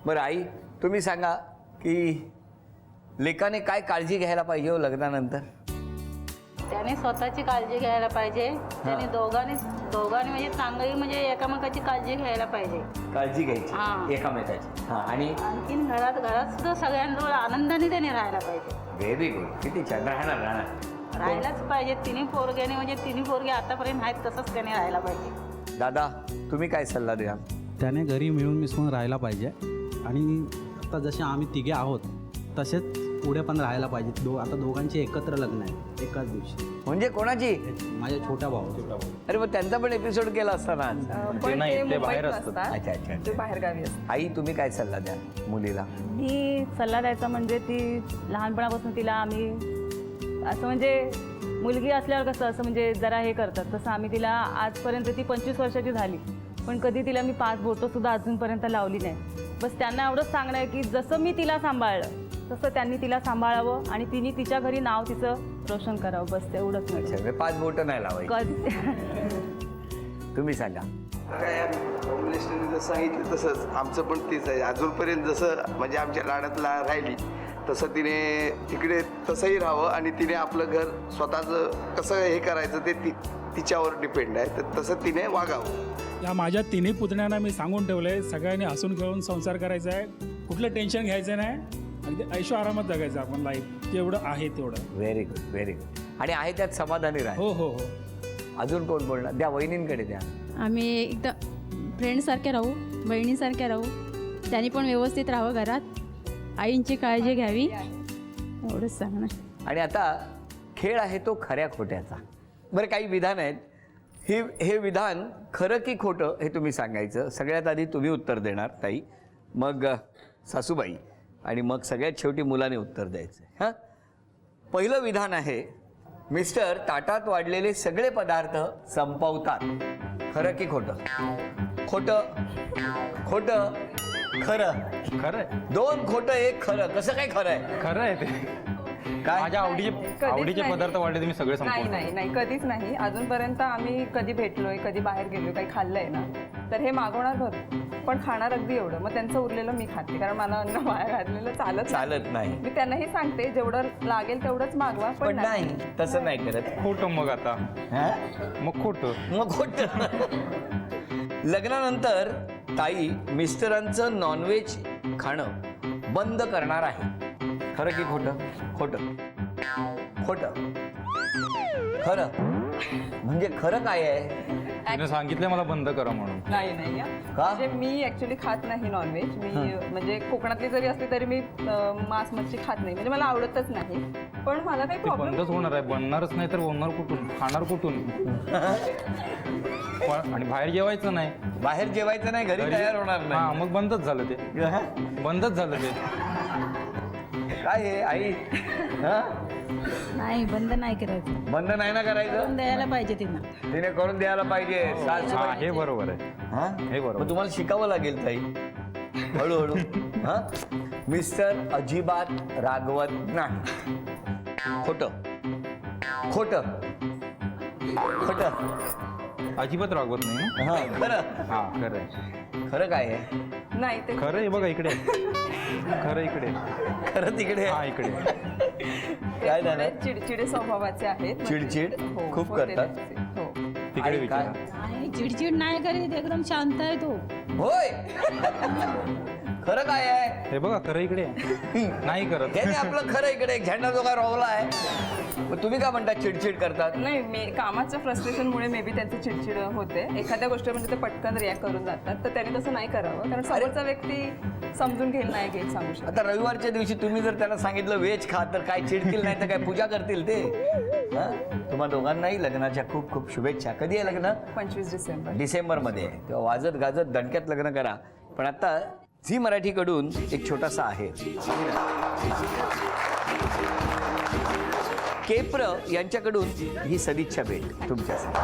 बरं आई, तुम्ही सांगा की लेकाने काय काळजी घ्यायला पाहिजे हो लग्नानंतर? त्याने स्वतःची काळजी घ्यायला पाहिजे. त्याने दोघांनी म्हणजे चांगली म्हणजे एकामेकाची काळजी घ्यायला पाहिजे. काळजी घ्यायची हां. एकामेकाची. हां. आणि आणखीन घरात सुद्धा सगळ्यांजवळ आनंदाने त्याने राहायला पाहिजे. Very good. किती छान. राहणार. राहायलाच पाहिजे. तिन्ही पोरग्याने म्हणजे तिन्ही पोरगे आतापर्यंत आहेत तसंच त्याने राहायला पाहिजे. दादा, तुम्ही काय सल्ला द्याल? त्याने घरी मिळून मिसळून राहायला पाहिजे आणि आता जसे आम्ही तिघे आहोत तसेच पुढे पण राहायला पाहिजे. आता दोघांचे एकत्र लग्न आहे एकाच दिवशी. म्हणजे कोणाची? माझ्या छोट्या भाऊ. अरे मग त्यांचा पण एपिसोड केला असता ना आज. पण ते बाहेर असतात. अच्छा. ते बाहेर गावी असतात. आई, तुम्ही काय सल्ला द्याल मुलीला? मी सल्ला द्यायचा म्हणजे ती लहानपणापासून तिला आम्ही असं म्हणजे मुलगी असल्यावर कसं असं म्हणजे जरा हे करतात तसं आम्ही तिला आजपर्यंत ती 25 वर्षाची झाली पण कधी तिला मी 5 बोटंसुद्धा अजूनपर्यंत लावली नाही. बस त्यांना एवढंच सांगणं आहे की जसं मी तिला सांभाळलं तसं त्यांनी तिला सांभाळावं आणि तिने तिच्या घरी नाव तिचं रोशन करावं. बस तेवढंच. अच्छा, 5 बोटं नाही लावायची. तुम्ही सांगा. काय कॉम्बिनेशनने जसं सांगितलं तसंच आमचं पण तेच आहे. अजूनपर्यंत जसं म्हणजे आमच्या लाडात राहिली तसं तिने तिकडे तसंही राहावं आणि तिने आपलं घर स्वतःचं कसं हे करायचं ते तिच्यावर डिपेंड आहे. तर तसं तिने वागावं. या माझ्या तिन्ही पुतण्यांना मी सांगून ठेवलं आहे, सगळ्यांनी हसून खेळून संसार करायचा आहे. कुठलं टेन्शन घ्यायचं नाही. अगदी ऐशो आरामात जगायचं आपण लाईफ. जेवढं आहे तेवढं. Very good. आणि आहे त्यात समाधानी राहा. हो. अजून कोण बोलणार? द्या वहिनींकडे द्या. आम्ही एकदम फ्रेंडसारखे राहू, बहिणीसारखे राहू. त्यांनी पण व्यवस्थित राहावं घरात. आईंची काळजी घ्यावी एवढंच सांगणार. आणि आता खेळ आहे तो खऱ्या खोट्याचा. बरं, काही विधान आहेत. हे विधान खरं की खोटं हे तुम्ही सांगायचं. सगळ्यात आधी तुम्ही उत्तर देणार ताई, मग सासूबाई आणि मग सगळ्यात शेवटी मुलाने उत्तर द्यायचं. हां, पहिलं विधान आहे, मिस्टर ताटात वाढलेले सगळे पदार्थ संपवतात. खरं की खोटं? खोटं. खरं. 2 खोटं 1 खरं. कसं काय खरं आहे? खरं आहे ते. काय? माझ्या आवडीचे पदार्थ वाढले तुम्ही सगळे संपवून. नाही कधीच नाही. अजूनपर्यंत आम्ही कधी भेटलोय कधी बाहेर गेलोय काही खाल्लंय ना तर हे मागवणार भरपूर पण खाणार अगदी एवढं. मग त्यांचं उरलेलं मी खाते कारण मला अन्न वाया घातलेलं चालत नाही. मी त्यांनाही सांगते जेवढं लागेल तेवढंच मागवा पण नाही, तसं नाही करत. खोटं मग आता. मग खोटं. लग्नानंतर ताई मिस्टरांचं नॉनव्हेज खाणं बंद करणार आहे. खरं की खोटं? खोटं. खरं म्हणजे खरं काय आहे? तिने सांगितलं मला बंद करा म्हणून. नाही का? म्हणजे मी ऍक्च्युली खात नाही नॉनव्हेज. मी म्हणजे कोकणातली जरी असली तरी मी मांस मच्छी खात नाही. म्हणजे मला आवडतच नाही. पण मला काही ते प्रॉब्लेम बंदच होणार आहे. बनणारच नाही तर बनणार कुठून? खाणार कुठून? आणि बाहेर जेवायचं नाही. बाहेर जेवायचं नाही, घरी तयार होणार हा, नाही. मग बंदच झालं ते. काय आहे आई? नाही, बंद नाही करायचं. बंद नाही ना करायचं. द्यायला पाहिजे तिला. तिने करून द्यायला पाहिजे. हा, हे बरोबर आहे. हां, हे बरोबर. मग तुम्हाला शिकावं लागेल ताई हळूहळू. हां, मिस्टर अजिबात रागवत नाही. खोटं. अजिबात रागवत नाही ना. हां, खरं. हा, खरं आहे. खरं काय आहे? नाही ते खरं आहे बघा इकडे. खरं तिकडे. हा, इकडे. काय झालं? चिडचिडे स्वभावाचे आहेत. चिडचिड हो, खूप होते करतात. त्यांचे. हो. तिकडे आई, विचारा. काय? आणि चिडचिड नाही करीत, एकदम शांत आहे तो. होय. खरं काय आहे? हे बघा खरं इकडे आहे. नाही करत. त्याने आपलं खरं इकडे झेंडा जो काय रोवला आहे. मग तुम्ही काय म्हणता चिडचिड करतात? नाही मी कामाच्या फ्रस्ट्रेशनमुळे मे बी त्यांची चिडचिड होते. एखाद्या गोष्टीवर म्हणजे ते पटकन रिॲक्ट करून जातात. तर त्यांनी तसं नाही करावं कारण समोरचा व्यक्ती समजून घेईल नाही घेईल सांगू शकतो. आता रविवारच्या दिवशी तुम्ही जर त्यांना सांगितलं व्हेज खा तर काय चिडतील नाही तर काय पूजा करतील ते. तुम्हा दोघांनाही लग्नाच्या खूप खूप शुभेच्छा. कधी आहे लग्न? 25 डिसेंबर. डिसेंबरमध्ये आहे. तेव्हा वाजत गाजत दणक्यात लग्न करा. पण आता झी मराठीकडून एक छोटासा आहे. केप्र यांच्याकडून ही सदिच्छा भेट तुमच्यासाठी.